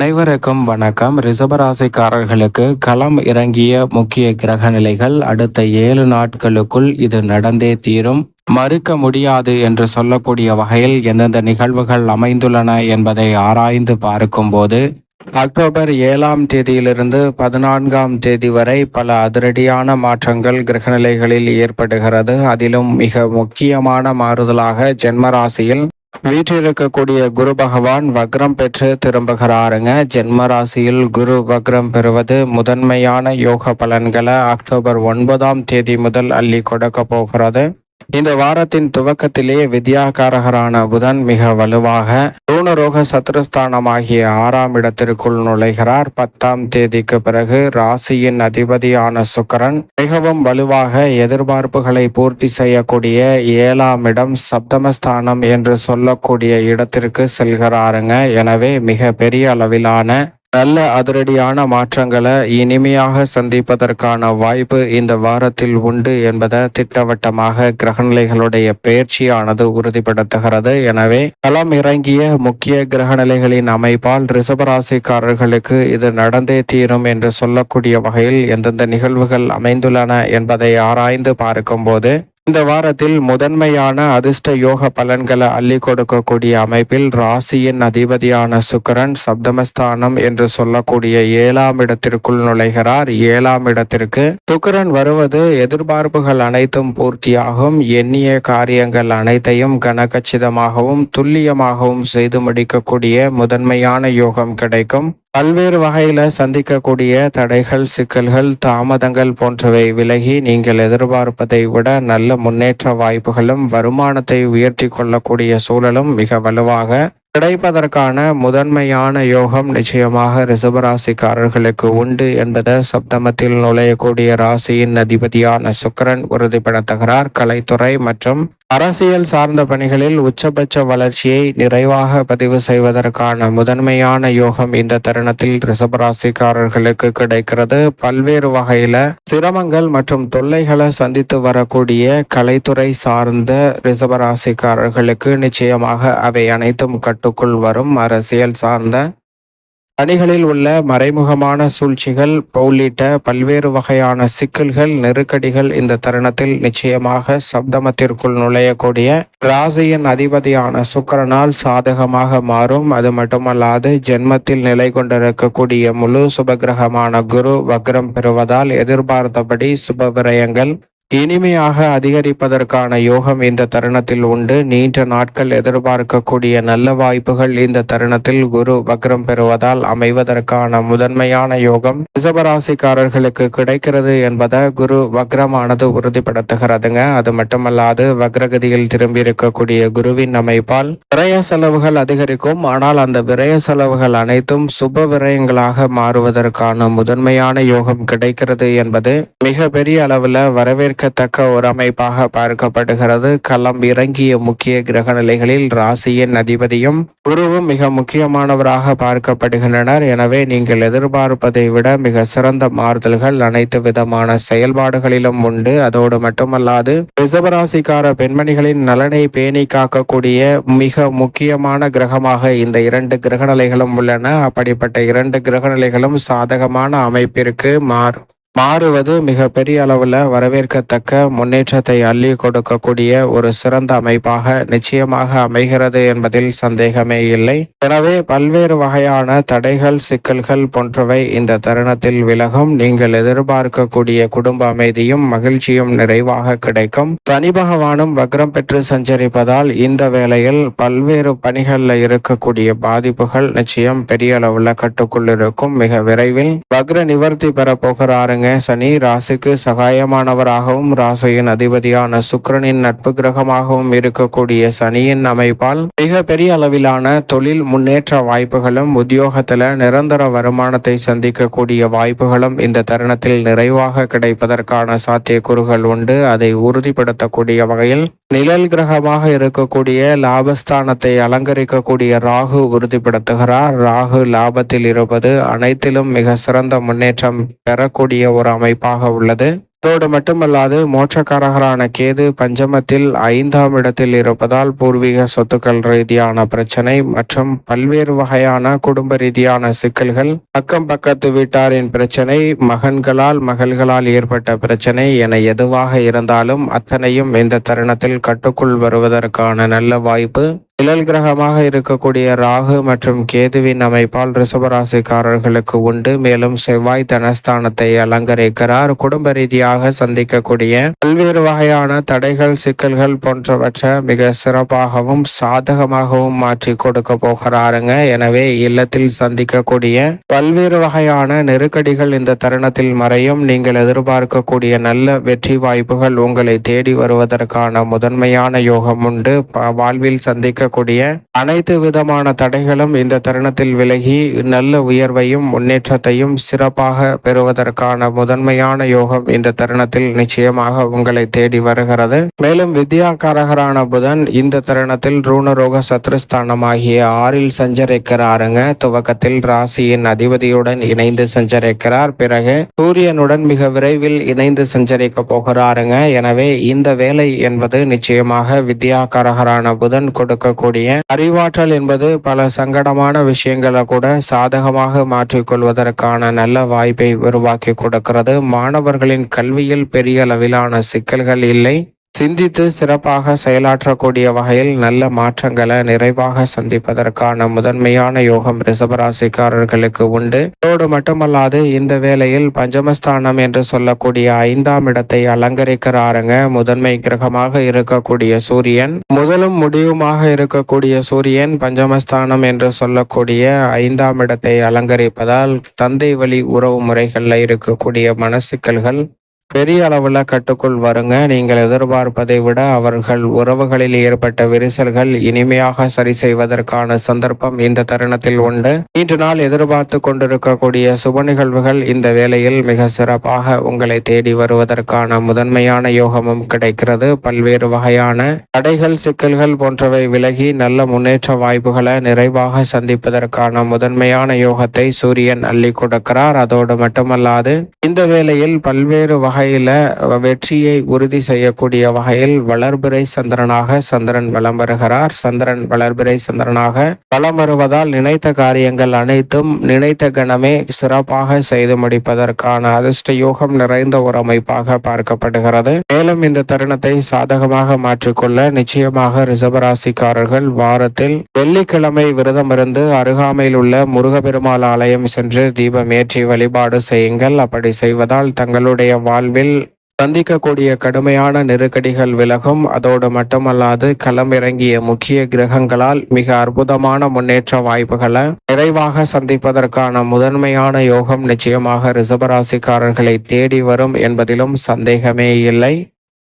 அனைவருக்கும் வணக்கம். ரிஷபராசிக்காரர்களுக்கு களம் இறங்கிய முக்கிய கிரக நிலைகள் அடுத்த 7 நாட்களுக்குள் இது நடந்தே தீரும், மறுக்க முடியாது என்று சொல்லக்கூடிய வகையில் எந்தெந்த நிகழ்வுகள் அமைந்துள்ளன என்பதை ஆராய்ந்து பார்க்கும்போது அக்டோபர் 7ஆம் தேதியிலிருந்து 14ஆம் தேதி வரை பல அதிரடியான மாற்றங்கள் கிரகநிலைகளில் ஏற்படுகிறது. அதிலும் மிக முக்கியமான மாறுதலாக ஜென்மராசியில் வீற்றிருக்கக்கூடிய குரு பகவான் வக்ரம் பெற்று திரும்புகிறாருங்க. ஜென்ம ராசியில் குரு வக்ரம் பெறுவது முதன்மையான யோக பலன்களை அக்டோபர் 9ஆம் தேதி முதல் அள்ளி கொடுக்க போகிறது. இந்த வாரத்தின் துவக்கத்திலே வித்யாகாரகரான புதன் மிக வலுவாக ருணரோக சத்ருஸ்தானமாகிய 6ஆம் இடத்திற்குள் நுழைகிறார். 10ஆம் தேதிக்கு பிறகு ராசியின் அதிபதியான சுக்கிரன் மிகவும் வலுவாக எதிர்பார்ப்புகளை பூர்த்தி செய்யக்கூடிய 7ஆம் இடம் சப்தமஸ்தானம் என்று சொல்லக்கூடிய இடத்திற்கு செல்கிறாருங்க. எனவே மிக பெரிய அளவிலான நல்ல அதிரடியான மாற்றங்களை இனிமையாக சந்திப்பதற்கான வாய்ப்பு இந்த வாரத்தில் உண்டு என்பதை திட்டவட்டமாக கிரகநிலைகளுடைய பயிற்சியானது உறுதிப்படுத்துகிறது. எனவே களம் இறங்கிய முக்கிய கிரகநிலைகளின் அமைப்பால் ரிஷபராசிக்காரர்களுக்கு இது நடந்தே தீரும் என்று சொல்லக்கூடிய வகையில் எந்தெந்த நிகழ்வுகள் அமைந்துள்ளன என்பதை ஆராய்ந்து பார்க்கும்போது இந்த வாரத்தில் முதன்மையான அதிர்ஷ்ட யோக பலன்களை அள்ளி கொடுக்கக்கூடிய அமைப்பில் ராசியின் அதிபதியான சுக்கிரன் சப்தமஸ்தானம் என்று சொல்லக்கூடிய 7ஆம் இடத்திற்குள் நுழைகிறார். 7ஆம் இடத்திற்கு சுக்கிரன் வருவது எதிர்பார்ப்புகள் அனைத்தும் பூர்த்தியாகும், எண்ணிய காரியங்கள் அனைத்தையும் கனகச்சிதமாகவும் துல்லியமாகவும் செய்து முடிக்கக்கூடிய முதன்மையான யோகம் கிடைக்கும். பல்வேறு வகையில சந்திக்கக்கூடிய தடைகள், சிக்கல்கள், தாமதங்கள் போன்றவை விலகி நீங்கள் எதிர்பார்ப்பதை விட நல்ல முன்னேற்ற வாய்ப்புகளும் வருமானத்தை உயர்த்தி கொள்ளக்கூடிய சூழலும் மிக வலுவாக கிடைப்பதற்கான முதன்மையான யோகம் நிச்சயமாக ரிஷபராசிக்காரர்களுக்கு உண்டு என்பதை சப்தமத்தில் நுழையக்கூடிய ராசியின் அதிபதியான சுக்கிரன் உறுதிப்படுத்துகிறார். கலைத்துறை மற்றும் அரசியல் சார்ந்த பணிகளில் உச்சபட்ச வளர்ச்சியை நிறைவாக பதிவு செய்வதற்கான முதன்மையான யோகம் இந்த தருணத்தில் ரிஷபராசிக்காரர்களுக்கு கிடைக்கிறது. பல்வேறு வகையில சிரமங்கள் மற்றும் தொல்லைகளை சந்தித்து வரக்கூடிய கலைத்துறை சார்ந்த ரிஷபராசிக்காரர்களுக்கு நிச்சயமாக அவை அனைத்தும் கட்டுக்குள் வரும். அரசியல் சார்ந்த பணிகளில் உள்ள மறைமுகமான சூழ்ச்சிகள் உள்ளிட்ட பல்வேறு வகையான சிக்கல்கள், நெருக்கடிகள் இந்த தருணத்தில் நிச்சயமாக சப்தமத்திற்குள் நுழையக்கூடிய ராசியின் அதிபதியான சுக்கிரனால் சாதகமாக மாறும். அது மட்டுமல்லாது ஜென்மத்தில் நிலை கொண்டிருக்கக்கூடிய முழு சுபகிரகமான குரு வக்ரம் பெறுவதால் எதிர்பார்த்தபடி சுப விரயங்கள் இனிமையாக அதிகரிப்பதற்கான யோகம் இந்த தருணத்தில் உண்டு. நீண்ட நாட்கள் எதிர்பார்க்கக்கூடிய நல்ல வாய்ப்புகள் இந்த தருணத்தில் குரு வக்ரம் பெறுவதால் அமைவதற்கான முதன்மையான யோகம் ரிஷபராசிக்காரர்களுக்கு கிடைக்கிறது என்பதை குரு வக்ரமானது உறுதிப்படுத்துகிறதுங்க. அது மட்டுமல்லாது வக்ரகதியில் திரும்பி இருக்கக்கூடிய குருவின் அமைப்பால் விரய செலவுகள் அதிகரிக்கும். ஆனால் அந்த விரய செலவுகள் அனைத்தும் சுப விரயங்களாக மாறுவதற்கான முதன்மையான யோகம் கிடைக்கிறது என்பது மிக பெரிய அளவில் வரவேற்க ஒரு அமைப்பாக பார்க்கப்படுகிறது. களம் இறங்கிய முக்கிய கிரக நிலைகளில் ராசியின் அதிபதியும் குருவும் மிக முக்கியமானவராக பார்க்கப்படுகின்றனர். எனவே நீங்கள் எதிர்பார்ப்பதை விட மிக சிறந்த மாறுதல்கள் அனைத்து விதமான செயல்பாடுகளிலும் உண்டு. அதோடு மட்டுமல்லாது ரிஷபராசிக்கார பெண்மணிகளின் நலனை பேணி காக்கக்கூடிய மிக முக்கியமான கிரகமாக இந்த 2 கிரகநிலைகளும் உள்ளன. அப்படிப்பட்ட 2 கிரகநிலைகளும் சாதகமான அமைப்பிற்கு மாறுவது மிக பெரிய அளவில் வரவேற்கத்தக்க முன்னேற்றத்தை அள்ளி கொடுக்கக்கூடிய ஒரு சிறந்த அமைப்பாக நிச்சயமாக அமைகிறது என்பதில் சந்தேகமே இல்லை. எனவே பல்வேறு வகையான தடைகள், சிக்கல்கள் போன்றவை இந்த தருணத்தில் விலகும். நீங்கள் எதிர்பார்க்கக்கூடிய குடும்ப அமைதியும் மகிழ்ச்சியும் நிறைவாக கிடைக்கும். சனி பகவானும் வக்ரம் பெற்று சஞ்சரிப்பதால் இந்த வேளையில் பல்வேறு பணிகளில் இருக்கக்கூடிய பாதிப்புகள் நிச்சயம் பெரிய அளவில் கட்டுக்குள் இருக்கும். மிக விரைவில் வக்ர நிவர்த்தி பெற போகிறாருங்க. சனி ராசிக்கு சகாயமானவராகவும் ராசியின் அதிபதியான சுக்கிரனின் நட்பு கிரகமாகவும் இருக்கக்கூடிய சனியின் அமைப்பால் மிக பெரிய அளவிலான தொழில் முன்னேற்ற வாய்ப்புகளும் உத்தியோகத்துல நிரந்தர வருமானத்தை சந்திக்கக்கூடிய வாய்ப்புகளும் இந்த தருணத்தில் நிறைவாக கிடைப்பதற்கான சாத்தியக்கூறுகள் உண்டு. அதை உறுதிப்படுத்தக்கூடிய வகையில் நிழல் கிரகமாக இருக்கக்கூடிய லாபஸ்தானத்தை அலங்கரிக்கக்கூடிய ராகு உறுதிப்படுத்துகிறார். ராகு லாபத்தில் இருப்பது அனைத்திலும் மிக சிறந்த முன்னேற்றம் பெறக்கூடிய ஒரு அமைப்பாக உள்ளது. இதோடு மட்டுமல்லாது மோட்சக்காரகரான கேது பஞ்சமத்தில் 5ஆம் இடத்தில் இருப்பதால் பூர்வீக சொத்துக்கள் ரீதியான பிரச்சனை மற்றும் பல்வேறு வகையான குடும்ப ரீதியான சிக்கல்கள், அக்கம் பக்கத்து வீட்டாரின் பிரச்சனை, மகன்களால் மகள்களால் ஏற்பட்ட பிரச்சனை என எதுவாக இருந்தாலும் அத்தனையும் இந்த தருணத்தில் கட்டுக்குள் வருவதற்கான நல்ல வாய்ப்பு நிழல் கிரகமாக இருக்கக்கூடிய ராகு மற்றும் கேதுவின் அமைப்பால் ரிஷபராசிக்காரர்களுக்கு உண்டு. மேலும் செவ்வாய் தனஸ்தானத்தை அலங்கரிக்கிறார். குடும்ப ரீதியாக சந்திக்கக்கூடிய பல்வேறு வகையான தடைகள், சிக்கல்கள் போன்றவற்றை மிக சிறப்பாகவும் சாதகமாகவும் மாற்றி கொடுக்க போகிறாருங்க. எனவே இல்லத்தில் சந்திக்கக்கூடிய பல்வேறு வகையான நெருக்கடிகள் இந்த தருணத்தில் மறையும். நீங்கள் எதிர்பார்க்கக்கூடிய நல்ல வெற்றி வாய்ப்புகள் உங்களை தேடி வருவதற்கான முதன்மையான யோகம் உண்டு. வாழ்வில் சந்திக்க கூடிய அனைத்து விதமான தடைகளும் இந்த தருணத்தில் விலகி நல்ல உயர்வையும் முன்னேற்றத்தையும் சிறப்பாக பெறுவதற்கான முதன்மையான யோகம் இந்த தருணத்தில் நிச்சயமாக உங்களை தேடி வருகிறது. மேலும் வித்யாகாரகரான புதன் இந்த தருணத்தில் ரூணரோக சத்ருஸ்தானமாகிய 6ல் சஞ்சரிக்கிறாருங்க. துவக்கத்தில் ராசியின் அதிபதியுடன் இணைந்து சஞ்சரிக்கிறார். பிறகு சூரியனுடன் மிக விரைவில் இணைந்து சஞ்சரிக்க போகிறாருங்க. எனவே இந்த வேலை என்பது நிச்சயமாக வித்யாகாரகரான புதன் கொடுக்கக்கூடிய அறிவாற்றல் என்பது பல சங்கடமான விஷயங்களை கூட சாதகமாக மாற்றிக்கொள்வதற்கான நல்ல வாய்ப்பை உருவாக்கி கொடுக்கிறது. மாணவர்களின் கல்வியில் பெரிய அளவிலான சிக்கல்கள் இல்லை. சிந்தித்து சிறப்பாக செயலாற்றக்கூடிய வகையில் நல்ல மாற்றங்களை நிறைவாக சந்திப்பதற்கான முதன்மையான யோகம் ரிஷபராசிக்காரர்களுக்கு உண்டு. அதோடு மட்டுமல்லாது இந்த வேளையில் பஞ்சமஸ்தானம் என்று சொல்லக்கூடிய 5ஆம் இடத்தை அலங்கரிக்கிறாருங்க. முதன்மை கிரகமாக இருக்கக்கூடிய சூரியன், முதலும் முடிவுமாக இருக்கக்கூடிய சூரியன் பஞ்சமஸ்தானம் என்று சொல்லக்கூடிய 5ஆம் இடத்தை அலங்கரிப்பதால் தந்தை வழி உறவு முறைகளில் இருக்கக்கூடிய மனசிக்கல்கள் பெரிய அளவுல கட்டுக்குள் வருங்க. நீங்கள் எதிர்பார்ப்பதை விட அவர்கள் உறவுகளில் ஏற்பட்ட விரிசல்கள் இனிமையாக சரி செய்வதற்கான சந்தர்ப்பம் இந்த தருணத்தில் உண்டு. இன்று நாள் எதிர்பார்த்து கொண்டிருக்கக்கூடிய சுப நிகழ்வுகள் இந்த வேளையில் மிக சிறப்பாக உங்களை தேடி வருவதற்கான முதன்மையான யோகமும் கிடைக்கிறது. பல்வேறு வகையான தடைகள், சிக்கல்கள் போன்றவை விலகி நல்ல முன்னேற்ற வாய்ப்புகளை நிறைவாக சந்திப்பதற்கான முதன்மையான யோகத்தை சூரியன் அள்ளி கொடுக்கிறார். அதோடு மட்டுமல்லாது இந்த வேளையில் பல்வேறு வகையில வெற்றியை உறுதி செய்யக்கூடிய வகையில் வளர்பிறை சந்திரனாக சந்திரன் வலம் வருகிறார். சந்திரன் வளர்பிறை சந்திரனாக வலம் வருவதால் நினைத்த காரியங்கள் அனைத்தும் நினைத்த கணமே சிறப்பாக செய்து முடிப்பதற்கான அதிர்ஷ்ட யோகம் நிறைந்த ஒரு அமைப்பாக பார்க்கப்படுகிறது. மேலும் இந்த தருணத்தை சாதகமாக மாற்றிக்கொள்ள நிச்சயமாக ரிஷபராசிக்காரர்கள் வாரத்தில் வெள்ளிக்கிழமை விரதமிருந்து அருகாமையில் உள்ள முருகப்பெருமாள் ஆலயம் சென்று தீபம் ஏற்றி வழிபாடு செய்யுங்கள். அப்படி செய்வதால் தங்களுடைய வாழ்வில் சந்திக்கக்கூடிய கடுமையான நெருக்கடிகள் விலகும். அதோடு மட்டுமல்லாது களமிறங்கிய முக்கிய கிரகங்களால் மிக அற்புதமான முன்னேற்ற வாய்ப்புகளை நிறைவாக சந்திப்பதற்கான முதன்மையான யோகம் நிச்சயமாக ரிஷபராசிக்காரர்களை தேடி வரும் என்பதிலும் சந்தேகமே இல்லை.